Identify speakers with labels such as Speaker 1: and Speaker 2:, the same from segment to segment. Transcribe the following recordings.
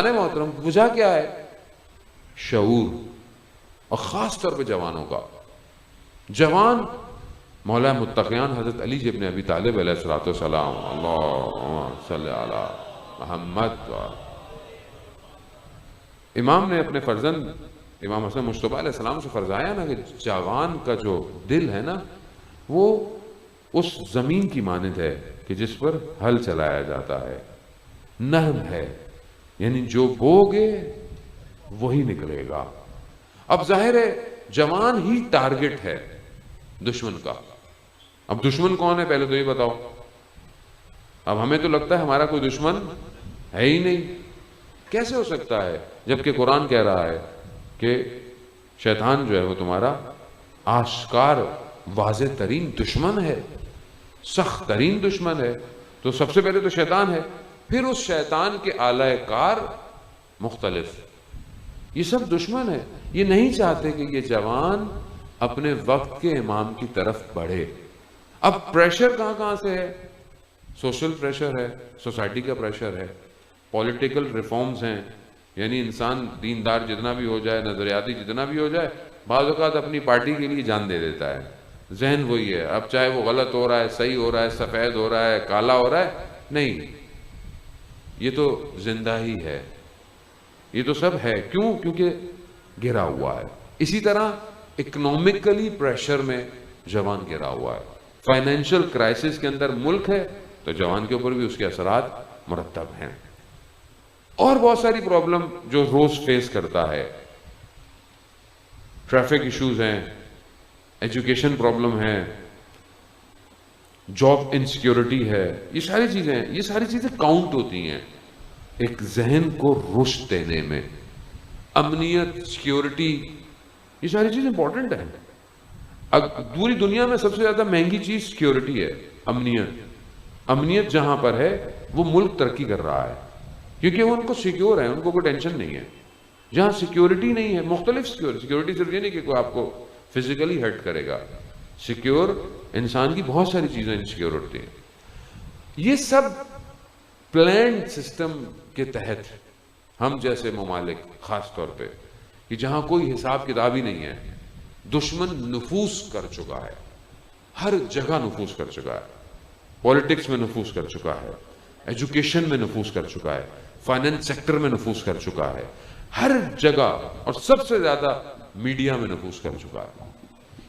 Speaker 1: عزیزان محترم وجہ کیا ہے؟ شعور، اور خاص طور پہ جوانوں کا. جوان مولا متقیان حضرت علی ابن ابی طالب علیہ الصلوۃ والسلام، اللہم صلی علی محمد. امام نے اپنے فرزند امام حسن مجتبیٰ علیہ السلام سے فرمایا نا کہ جوان کا جو دل ہے نا وہ اس زمین کی مانند ہے کہ جس پر ہل چلایا جاتا ہے، نرم ہے، یعنی جو بوگے وہی نکلے گا. اب ظاہر ہے جوان ہی ٹارگٹ ہے دشمن کا. اب دشمن کون ہے پہلے تو یہ بتاؤ. اب ہمیں تو لگتا ہے ہمارا کوئی دشمن ہے ہی نہیں. کیسے ہو سکتا ہے جبکہ قرآن کہہ رہا ہے کہ شیطان جو ہے وہ تمہارا آشکار واضح ترین دشمن ہے، سخت ترین دشمن ہے. تو سب سے پہلے تو شیطان ہے، پھر اس شیطان کے آلہ کار مختلف. یہ سب دشمن ہے. یہ نہیں چاہتے کہ یہ جوان اپنے وقت کے امام کی طرف بڑھے. اب پریشر کہاں کہاں سے ہے؟ سوشل پریشر ہے، سوسائٹی کا پریشر ہے، پولیٹیکل ریفارمز ہیں. یعنی انسان دیندار جتنا بھی ہو جائے، نظریاتی جتنا بھی ہو جائے، بعض اوقات اپنی پارٹی کے لیے جان دے دیتا ہے. ذہن وہی ہے. اب چاہے وہ غلط ہو رہا ہے، صحیح ہو رہا ہے، سفید ہو رہا ہے، کالا ہو رہا ہے، نہیں، یہ تو زندہ ہی ہے. یہ تو سب ہے. کیوں؟ کیونکہ گھرا ہوا ہے. اسی طرح اکنامکلی پریشر میں جوان گھرا ہوا ہے. فائنینشل کرائسس کے اندر ملک ہے تو جوان کے اوپر بھی اس کے اثرات مرتب ہیں. اور بہت ساری پرابلم جو روز فیس کرتا ہے. ٹریفک ایشوز ہیں، ایجوکیشن پرابلم ہے، جاب انسیکیورٹی ہے. یہ ساری چیزیں ہیں. یہ ساری چیزیں کاؤنٹ ہوتی ہیں ایک ذہن کو رشد دینے میں. امنیت، سیکیورٹی، یہ ساری چیزیں امپورٹنٹ ہیں. پوری دنیا میں سب سے زیادہ مہنگی چیز سیکیورٹی ہے، امنیت. امنیت جہاں پر ہے وہ ملک ترقی کر رہا ہے کیونکہ وہ ان کو سیکیور ہے، ان کو کوئی ٹینشن نہیں ہے. جہاں سیکیورٹی نہیں ہے، مختلف سیکیورٹی صرف یہ نہیں کہ کوئی آپ کو فزیکلی ہرٹ کرے گا. سیکیور انسان کی بہت ساری چیزیں انسیکیور ہوتی ہیں. یہ سب پلانڈ سسٹم کے تحت ہم جیسے ممالک خاص طور پہ کہ جہاں کوئی حساب کتاب ہی نہیں ہے، دشمن نفوذ کر چکا ہے، ہر جگہ نفوذ کر چکا ہے. پولیٹکس میں نفوذ کر چکا ہے، ایجوکیشن میں نفوذ کر چکا ہے، فائنینس سیکٹر میں نفوذ کر چکا ہے، ہر جگہ، اور سب سے زیادہ میڈیا میں نفوذ کر چکا ہے.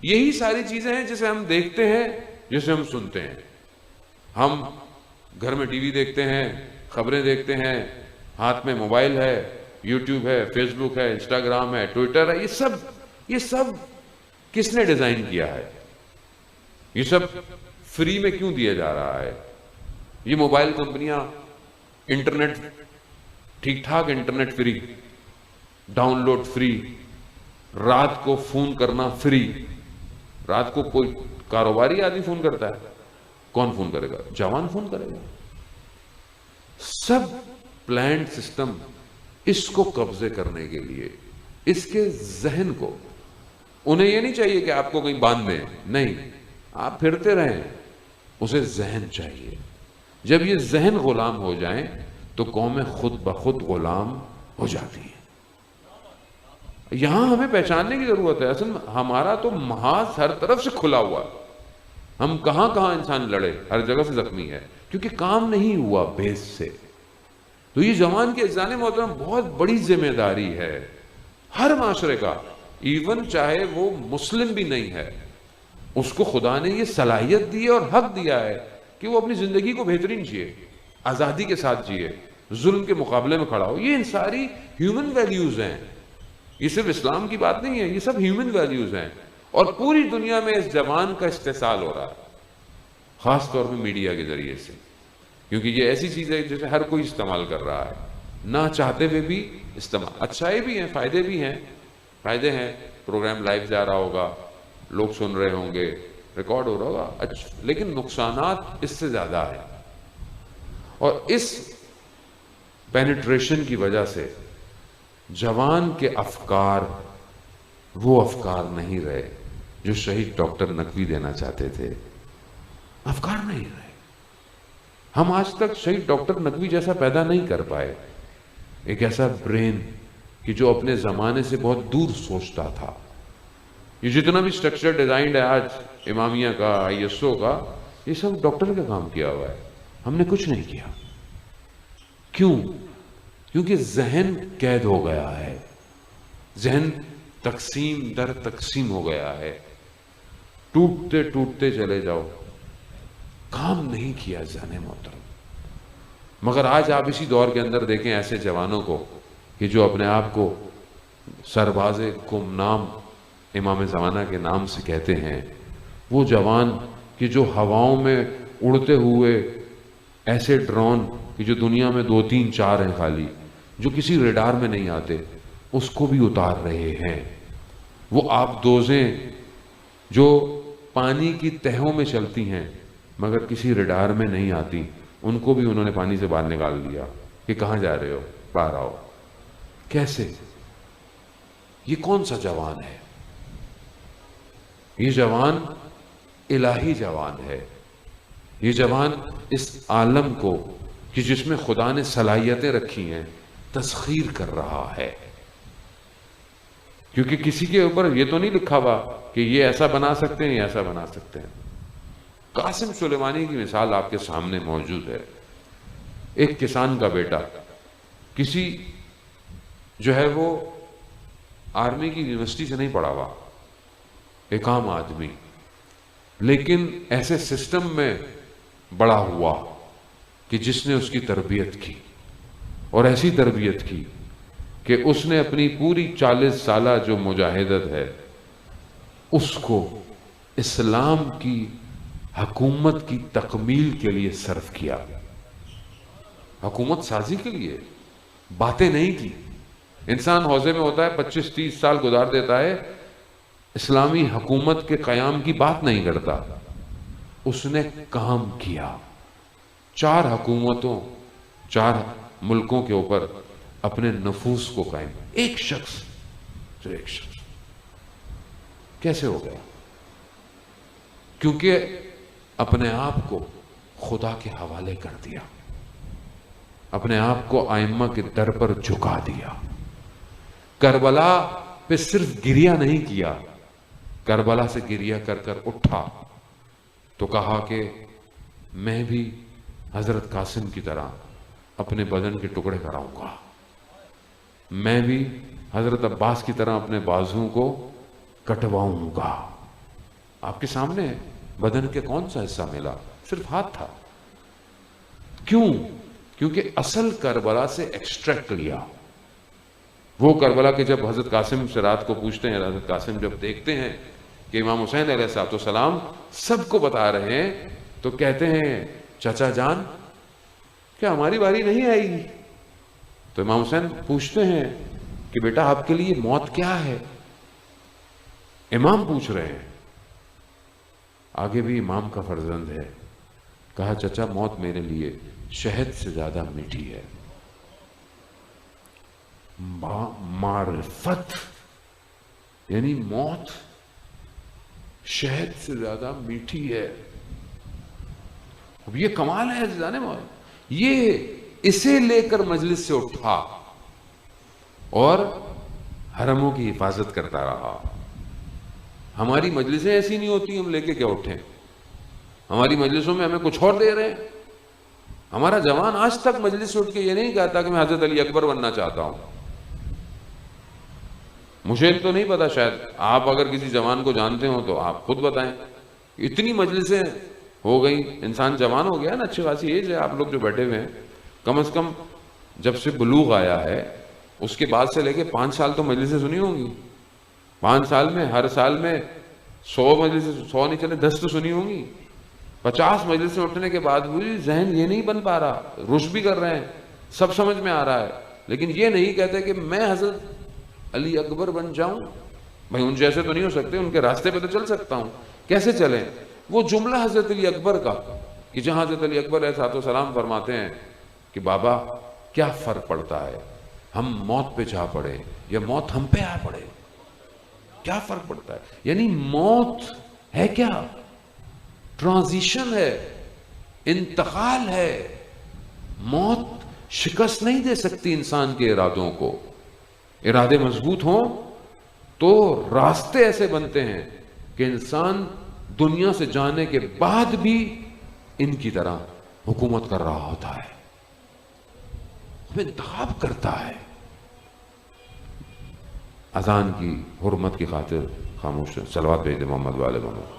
Speaker 1: یہی ساری چیزیں ہیں جسے ہم دیکھتے ہیں، جسے ہم سنتے ہیں. ہم گھر میں ٹی وی دیکھتے ہیں، خبریں دیکھتے ہیں، ہاتھ میں موبائل ہے، یوٹیوب ہے، فیس بک ہے، انسٹاگرام ہے، ٹویٹر ہے. یہ سب کس نے ڈیزائن کیا ہے؟ یہ سب فری میں کیوں دیا جا رہا ہے؟ یہ موبائل کمپنیاں انٹرنیٹ ٹھیک ٹھاک internet free, download free, رات کو فون کرنا فری. رات کو کوئی کاروباری آدمی فون کرتا ہے؟ کون فون کرے گا؟ جوان فون کرے گا. سب پلانڈ سسٹم اس کو قبضے کرنے کے لیے، اس کے ذہن کو. انہیں یہ نہیں چاہیے کہ آپ کو کہیں باندھ دیں، نہیں، آپ پھرتے رہیں. اسے ذہن چاہیے. جب یہ ذہن غلام ہو جائیں تو قومیں خود بخود غلام ہو جاتی ہیں. یہاں ہمیں پہچاننے کی ضرورت ہے. اصل میں ہمارا تو محاذ ہر طرف سے کھلا ہوا. ہم کہاں کہاں انسان لڑے، ہر جگہ سے زخمی ہے کیونکہ کام نہیں ہوا بیس سے. تو یہ جوان کے اذان محترم بہت بڑی ذمہ داری ہے ہر معاشرے کا. ایون چاہے وہ مسلم بھی نہیں ہے، اس کو خدا نے یہ صلاحیت دی ہے اور حق دیا ہے کہ وہ اپنی زندگی کو بہترین جیے، آزادی کے ساتھ جیے، ظلم کے مقابلے میں کھڑا ہو. یہ ان ساری ہیومن ویلیوز ہیں. یہ صرف اسلام کی بات نہیں ہے، یہ سب ہیومن ویلیوز ہیں. اور پوری دنیا میں اس جوان کا استحصال ہو رہا ہے، خاص طور پہ میڈیا کے ذریعے سے. کیونکہ یہ ایسی چیز ہے جسے ہر کوئی استعمال کر رہا ہے، نہ چاہتے ہوئے بھی استعمال. اچھائی بھی ہیں، فائدے بھی ہیں. فائدے ہیں، پروگرام لائیو جا رہا ہوگا، لوگ سن رہے ہوں گے، ریکارڈ ہو رہا ہوگا، اچھا. لیکن نقصانات اس سے زیادہ ہیں. اور اس پینیٹریشن کی وجہ سے جوان کے افکار وہ افکار نہیں رہے جو شہید ڈاکٹر نقوی دینا چاہتے تھے. افکار نہیں رہے. ہم آج تک شہید ڈاکٹر نقوی جیسا پیدا نہیں کر پائے. ایک ایسا برین کہ جو اپنے زمانے سے بہت دور سوچتا تھا. یہ جتنا بھی سٹرکچر ڈیزائنڈ ہے آج امامیہ کا, ISO کا, یہ سب ڈاکٹر کا کام کیا ہوا ہے, ہم نے کچھ نہیں کیا. کیوں؟ کیونکہ ذہن قید ہو گیا ہے, ذہن تقسیم در تقسیم ہو گیا ہے, ٹوٹتے ٹوٹتے چلے جاؤ, کام نہیں کیا ذہن محترم. مگر آج آپ اسی دور کے اندر دیکھیں ایسے جوانوں کو کہ جو اپنے آپ کو سرباز گمنام امام زمانہ کے نام سے کہتے ہیں. وہ جوان کہ جو ہواؤں میں اڑتے ہوئے ایسے ڈرون کہ جو دنیا میں 2 3 4 ہیں خالی, جو کسی ریڈار میں نہیں آتے, اس کو بھی اتار رہے ہیں. وہ آبدوزیں جو پانی کی تہوں میں چلتی ہیں مگر کسی ریڈار میں نہیں آتی, ان کو بھی انہوں نے پانی سے باہر نکال دیا کہ کہاں جا رہے ہو, باہر آؤ. کیسے؟ یہ کون سا جوان ہے؟ یہ جوان الہی جوان ہے. یہ جوان اس عالم کو کہ جس میں خدا نے صلاحیتیں رکھی ہیں تسخیر کر رہا ہے. کیونکہ کسی کے اوپر یہ تو نہیں لکھا ہوا کہ یہ ایسا بنا سکتے ہیں, یہ ایسا بنا سکتے ہیں. قاسم سلیمانی کی مثال آپ کے سامنے موجود ہے. ایک کسان کا بیٹا, کسی جو ہے وہ آرمی کی یونیورسٹی سے نہیں پڑھا ہوا, ایک عام آدمی, لیکن ایسے سسٹم میں بڑا ہوا کہ جس نے اس کی تربیت کی, اور ایسی تربیت کی کہ اس نے اپنی پوری 40 سالہ جو مجاہدت ہے اس کو اسلام کی حکومت کی تکمیل کے لیے صرف کیا. حکومت سازی کے لیے باتیں نہیں کی. انسان حوضے میں ہوتا ہے 25-30 سال گزار دیتا ہے, اسلامی حکومت کے قیام کی بات نہیں کرتا. اس نے کام کیا. 4 حکومتوں 4 ملکوں کے اوپر اپنے نفوذ کو قائم. ایک شخص کیسے ہو گیا؟ کیونکہ اپنے آپ کو خدا کے حوالے کر دیا, اپنے آپ کو ائمہ کے در پر جھکا دیا. کربلا پہ صرف گریہ نہیں کیا, کربلا سے گریہ کر کر اٹھا تو کہا کہ میں بھی حضرت قاسم کی طرح اپنے بدن کے ٹکڑے کراؤں گا, میں بھی حضرت عباس کی طرح اپنے بازوں کو کٹواؤں گا. آپ کے سامنے بدن کے کون سا حصہ ملا؟ صرف ہاتھ تھا. کیوں؟ کیونکہ اصل کربلا سے ایکسٹریکٹ لیا. وہ کربلا کے جب حضرت قاسم سے رات کو پوچھتے ہیں, حضرت قاسم جب دیکھتے ہیں کہ امام حسین علیہ السلام سب کو بتا رہے ہیں تو کہتے ہیں چچا جان کیا ہماری باری نہیں آئے گی؟ تو امام حسین پوچھتے ہیں کہ بیٹا آپ کے لیے موت کیا ہے؟ امام پوچھ رہے ہیں, آگے بھی امام کا فرزند ہے. کہا چچا موت میرے لیے شہد سے زیادہ میٹھی ہے. معرفت یعنی موت شہد سے زیادہ میٹھی ہے. اب یہ کمال ہے عزیزان موت. یہ اسے لے کر مجلس سے اٹھا اور حرموں کی حفاظت کرتا رہا. ہماری مجلسیں ایسی نہیں ہوتی ہم لے کے کیا اٹھیں. ہماری مجلسوں میں ہمیں کچھ اور دے رہے ہیں. ہمارا جوان آج تک مجلس سے اٹھ کے یہ نہیں کہتا کہ میں حضرت علی اکبر بننا چاہتا ہوں. مجھے تو نہیں پتا, شاید آپ اگر کسی جوان کو جانتے ہو تو آپ خود بتائیں. اتنی مجلسیں ہو گئی, انسان جوان ہو گیا نا, اچھی خاصی ایج ہے. آپ لوگ جو بیٹھے ہوئے ہیں کم از کم جب سے بلوغ آیا ہے اس کے بعد سے لے کے 5 سال تو مجلسیں سنی ہوں گی. 5 سال میں ہر سال میں 100 مجلسیں, 100 نہیں چلے 10 تو سنی ہوں گی. 50 مجلسیں اٹھنے کے بعد بھی ذہن یہ نہیں بن پا رہا. رشد بھی کر رہے ہیں, سب سمجھ میں آ رہا ہے, لیکن یہ نہیں کہتے کہ میں حضرت علی اکبر بن جاؤں. بھائی ان جیسے تو نہیں ہو سکتے, ان کے راستے پہ تو چل سکتا ہوں. کیسے چلیں؟ وہ جملہ حضرت علی اکبر کا کہ جہاں حضرت علی اکبر علیہ السلام فرماتے ہیں کہ بابا کیا فرق پڑتا ہے ہم موت پہ جا پڑے یا موت ہم پہ آ پڑے, کیا فرق پڑتا ہے؟ یعنی موت ہے کیا؟ ٹرانزیشن ہے, انتقال ہے. موت شکست نہیں دے سکتی انسان کے ارادوں کو. ارادے مضبوط ہوں تو راستے ایسے بنتے ہیں کہ انسان دنیا سے جانے کے بعد بھی ان کی طرح حکومت کر رہا ہوتا ہے، ہمیں انتخاب کرتا ہے. اذان کی حرمت کی خاطر خاموش صلوات بھیج دے محمد والے محمد.